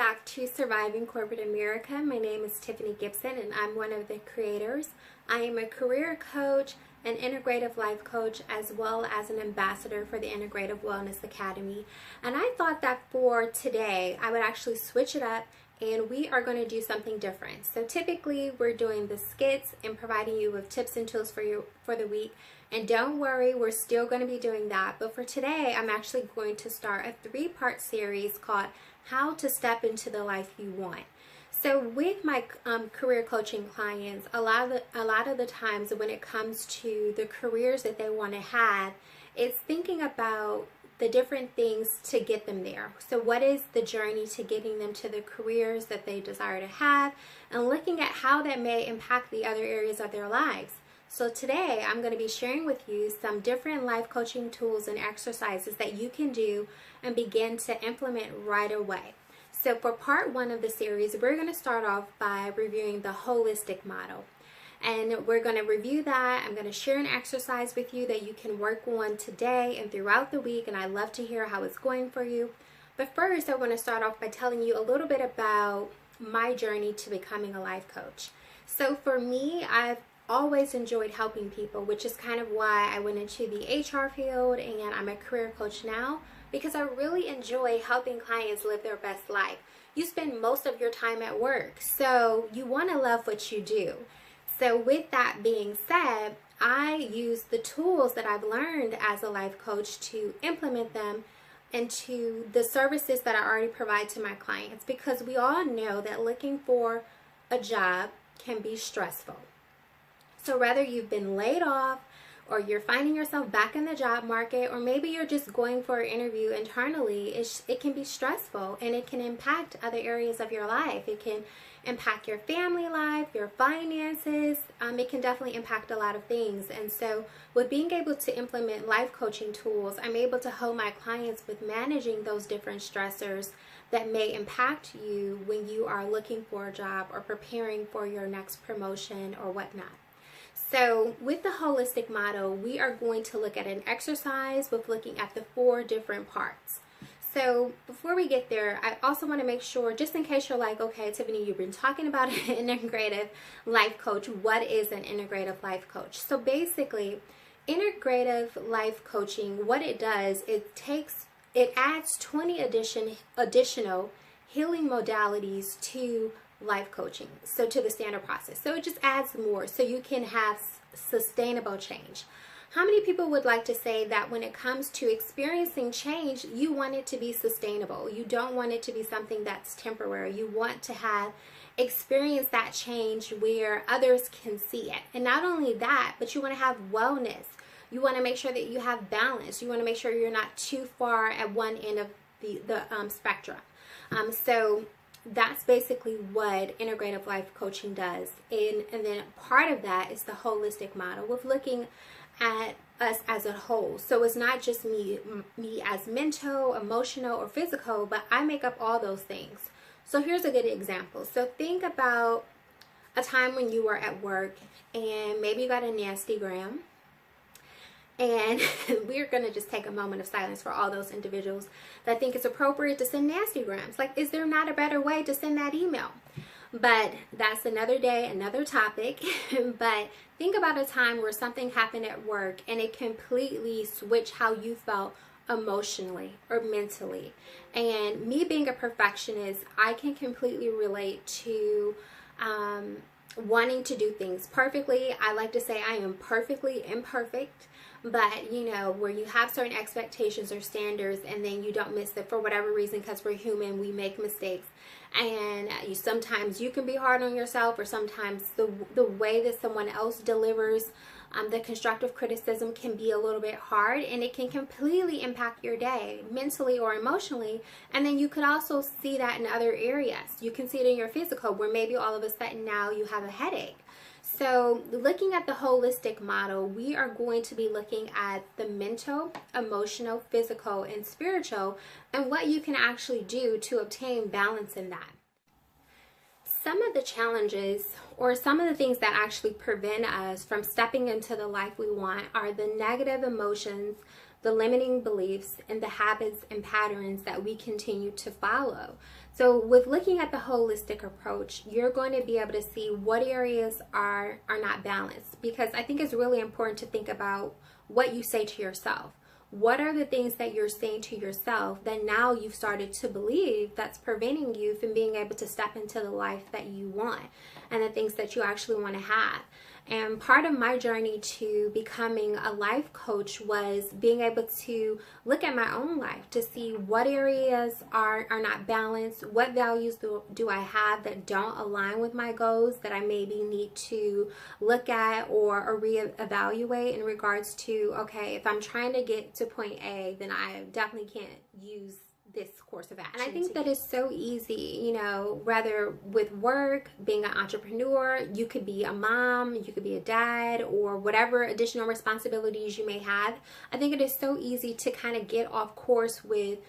back to Surviving Corporate America. My name is Tiffany Gibson and I'm one of the creators. I am a career coach, an integrative life coach, as well as an ambassador for the Integrative Wellness Academy. And I thought that for today, I would actually switch it up and we are going to do something different. So typically we're doing the skits and providing you with tips and tools for the week. And don't worry, we're still going to be doing that. But for today, I'm actually going to start a 3-part series called How to Step into the Life You Want. So with my career coaching clients, a lot of the times when it comes to the careers that they want to have, it's thinking about the different things to get them there. So what is the journey to getting them to the careers that they desire to have, and looking at how that may impact the other areas of their lives. So today I'm going to be sharing with you some different life coaching tools and exercises that you can do and begin to implement right away. So for part 1 of the series, we're going to start off by reviewing the holistic model. And we're going to review that. I'm going to share an exercise with you that you can work on today and throughout the week, and I'd love to hear how it's going for you. But first, I want to start off by telling you a little bit about my journey to becoming a life coach. So for me, I've always enjoyed helping people, which is kind of why I went into the HR field, and I'm a career coach now because I really enjoy helping clients live their best life. You spend most of your time at work, so you want to love what you do. So with that being said, I use the tools that I've learned as a life coach to implement them into the services that I already provide to my clients, because we all know that looking for a job can be stressful. So whether you've been laid off, or you're finding yourself back in the job market, or maybe you're just going for an interview internally, it can be stressful and it can impact other areas of your life. It can impact your family life, your finances. It can definitely impact a lot of things. And so with being able to implement life coaching tools, I'm able to help my clients with managing those different stressors that may impact you when you are looking for a job or preparing for your next promotion or whatnot. So with the holistic model, we are going to look at an exercise with looking at the 4 different parts. So before we get there, I also want to make sure, just in case you're like, okay, Tiffany, you've been talking about an integrative life coach. What is an integrative life coach? So basically, integrative life coaching, what it does, it adds 20 additional healing modalities to life coaching, so to the standard process. So it just adds more so you can have sustainable change. How many people would like to say that when it comes to experiencing change, you want it to be sustainable? You don't want it to be something that's temporary. You want to have experience that change where others can see it. And not only that, but you want to have wellness. You want to make sure that you have balance. You want to make sure you're not too far at one end of the spectrum. So that's basically what integrative life coaching does. And then part of that is the holistic model with looking at us as a whole. So it's not just me as mental, emotional, or physical, but I make up all those things. So here's a good example. So think about a time when you were at work and maybe you got a nasty gram. And we're going to just take a moment of silence for all those individuals that think it's appropriate to send nasty grams. Like, is there not a better way to send that email? But that's another day, another topic. But think about a time where something happened at work and it completely switched how you felt emotionally or mentally. And me being a perfectionist, I can completely relate to wanting to do things perfectly. I like to say I am perfectly imperfect. But, you know, where you have certain expectations or standards and then you don't miss it for whatever reason, because we're human, we make mistakes. And sometimes you can be hard on yourself, or sometimes the way that someone else delivers the constructive criticism can be a little bit hard, and it can completely impact your day, mentally or emotionally. And then you could also see that in other areas. You can see it in your physical, where maybe all of a sudden now you have a headache. So looking at the holistic model, we are going to be looking at the mental, emotional, physical, and spiritual, and what you can actually do to obtain balance in that. Some of the challenges, or some of the things that actually prevent us from stepping into the life we want, are the negative emotions, the limiting beliefs, and the habits and patterns that we continue to follow. So with looking at the holistic approach, you're going to be able to see what areas are not balanced, because I think it's really important to think about what you say to yourself. What are the things that you're saying to yourself that now you've started to believe that's preventing you from being able to step into the life that you want and the things that you actually want to have? And part of my journey to becoming a life coach was being able to look at my own life to see what areas are not balanced, what values do I have that don't align with my goals that I maybe need to look at or reevaluate in regards to, okay, if I'm trying to get to point A, then I definitely can't use this course of action. And I think that is so easy, you know, whether with work, being an entrepreneur, you could be a mom, you could be a dad, or whatever additional responsibilities you may have. I think it is so easy to kind of get off course with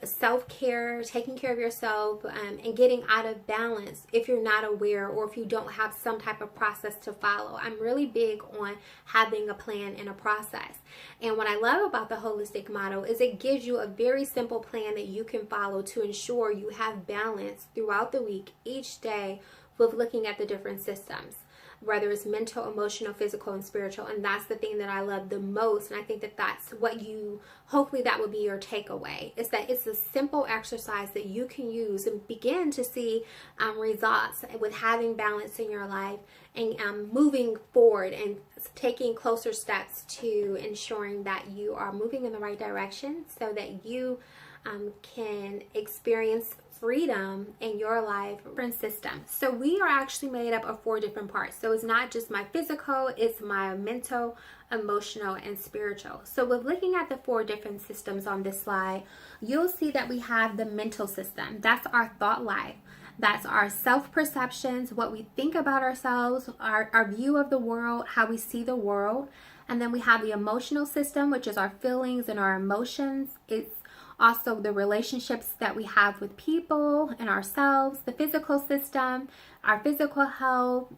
self-care, taking care of yourself, and getting out of balance if you're not aware or if you don't have some type of process to follow. I'm really big on having a plan and a process. And what I love about the holistic model is it gives you a very simple plan that you can follow to ensure you have balance throughout the week, each day, with looking at the different systems, whether it's mental, emotional, physical, and spiritual. And that's the thing that I love the most. And I think that that's what hopefully that would be your takeaway, is that it's a simple exercise that you can use and begin to see results with having balance in your life and moving forward and taking closer steps to ensuring that you are moving in the right direction so that you can experience freedom in your life. Different systems. So we are actually made up of 4 different parts. So it's not just my physical, it's my mental, emotional, and spiritual. So with looking at the 4 different systems on this slide, you'll see that we have the mental system. That's our thought life. That's our self-perceptions, what we think about ourselves, our view of the world, how we see the world. And then we have the emotional system, which is our feelings and our emotions. It's also the relationships that we have with people and ourselves, the physical system, our physical health,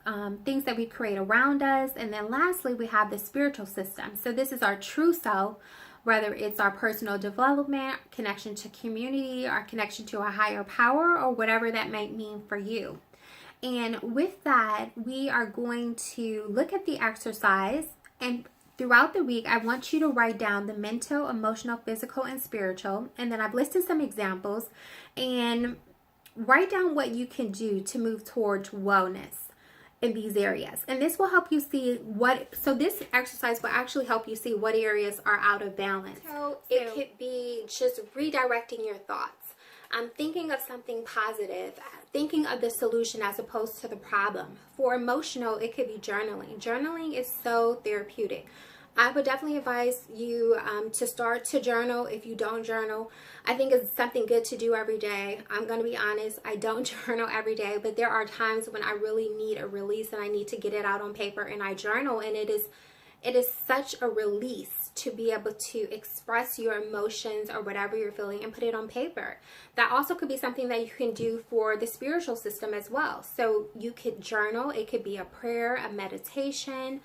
things that we create around us. And then lastly, we have the spiritual system. So this is our true self, whether it's our personal development, connection to community, our connection to a higher power, or whatever that might mean for you. And with that, we are going to look at the exercise, and throughout the week, I want you to write down the mental, emotional, physical, and spiritual. And then I've listed some examples. And write down what you can do to move towards wellness in these areas. And this will help you see so this exercise will actually help you see what areas are out of balance. So it could be just redirecting your thoughts. I'm thinking of something positive, thinking of the solution as opposed to the problem. For emotional, it could be journaling. Journaling is so therapeutic. I would definitely advise you to start to journal if you don't journal. I think it's something good to do every day. I'm going to be honest, I don't journal every day, but there are times when I really need a release and I need to get it out on paper, and I journal, and it is such a release to be able to express your emotions or whatever you're feeling and put it on paper. That also could be something that you can do for the spiritual system as well. So you could journal. It could be a prayer, a meditation,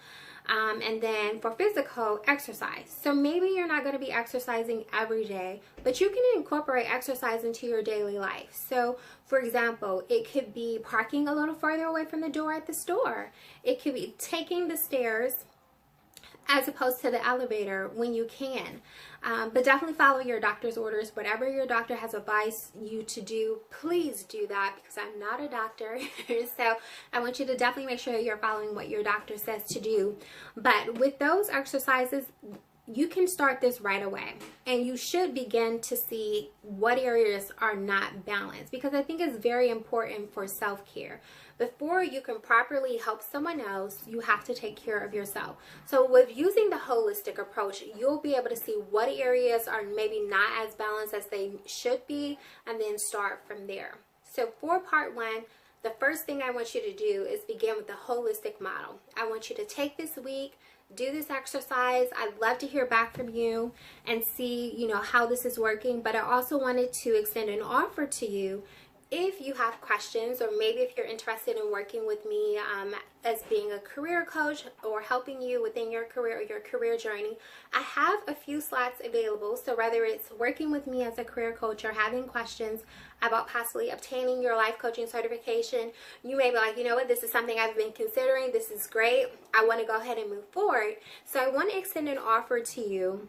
and then for physical, exercise. So maybe you're not going to be exercising every day, but you can incorporate exercise into your daily life. So for example, it could be parking a little farther away from the door at the store. It could be taking the stairs as opposed to the elevator when you can. But definitely follow your doctor's orders. Whatever your doctor has advised you to do, please do that, because I'm not a doctor. So I want you to definitely make sure you're following what your doctor says to do. But with those exercises, you can start this right away, and you should begin to see what areas are not balanced, because I think it's very important for self-care. Before you can properly help someone else, you have to take care of yourself. So with using the holistic approach, you'll be able to see what areas are maybe not as balanced as they should be, and then start from there. So for part 1, the first thing I want you to do is begin with the holistic model. I want you to take this week, do this exercise. I'd love to hear back from you and see, how this is working. But I also wanted to extend an offer to you. If you have questions, or maybe if you're interested in working with me as being a career coach or helping you within your career or your career journey, I have a few slots available. So whether it's working with me as a career coach or having questions, about possibly obtaining your life coaching certification, you may be like, you know what, this is something I've been considering, this is great, I want to go ahead and move forward. So I want to extend an offer to you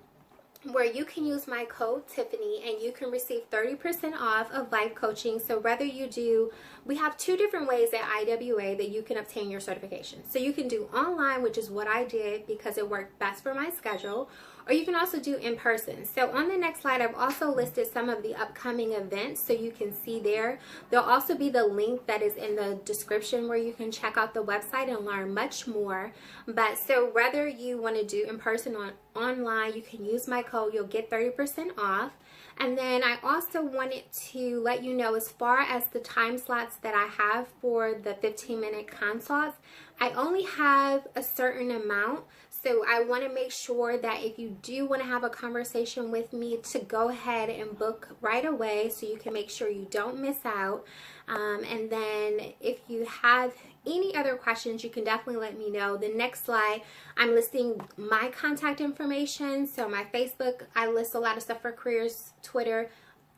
where you can use my code Tiffany and you can receive 30% off of life coaching. So whether you do, we have two different ways at IWA that you can obtain your certification. So you can do online, which is what I did because it worked best for my schedule, or you can also do in person. So on the next slide, I've also listed some of the upcoming events so you can see there. There'll also be the link that is in the description where you can check out the website and learn much more. But so whether you want to do in person or online, you can use my code, you'll get 30% off. And then I also wanted to let you know, as far as the time slots that I have for the 15-minute consults, I only have a certain amount. So I want to make sure that if you do want to have a conversation with me, to go ahead and book right away so you can make sure you don't miss out. And then if you have any other questions, you can definitely let me know. The next slide, I'm listing my contact information. So my Facebook, I list a lot of stuff for careers, Twitter,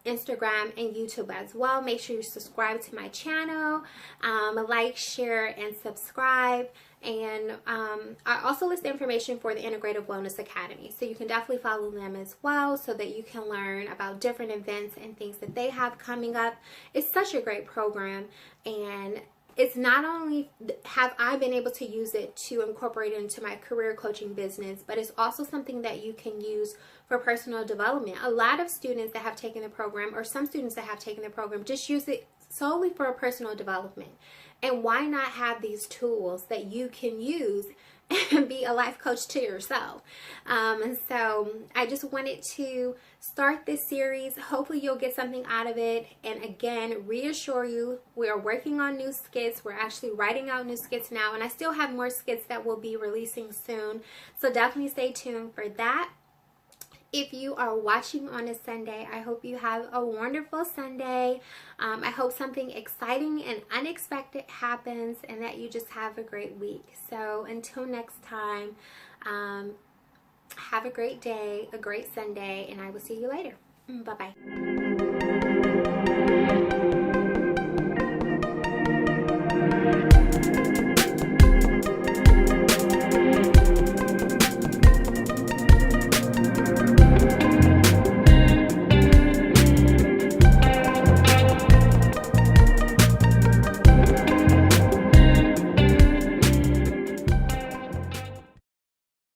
Instagram, and YouTube as well. Make sure you subscribe to my channel, like, share, and subscribe. And I also list information for the Integrative Wellness Academy, so you can definitely follow them as well so that you can learn about different events and things that they have coming up. It's such a great program, and it's not only have I been able to use it to incorporate it into my career coaching business, but it's also something that you can use for personal development. A lot of students that have taken the program, or some students that have taken the program, just use it solely for personal development. And why not have these tools that you can use and be a life coach to yourself? And so I just wanted to start this series. Hopefully you'll get something out of it. And again, reassure you, we are working on new skits. We're actually writing out new skits now, and I still have more skits that we'll be releasing soon. So definitely stay tuned for that. If you are watching on a Sunday, I hope you have a wonderful Sunday. I hope something exciting and unexpected happens, and that you just have a great week. So until next time, have a great day, a great Sunday, and I will see you later. Bye-bye.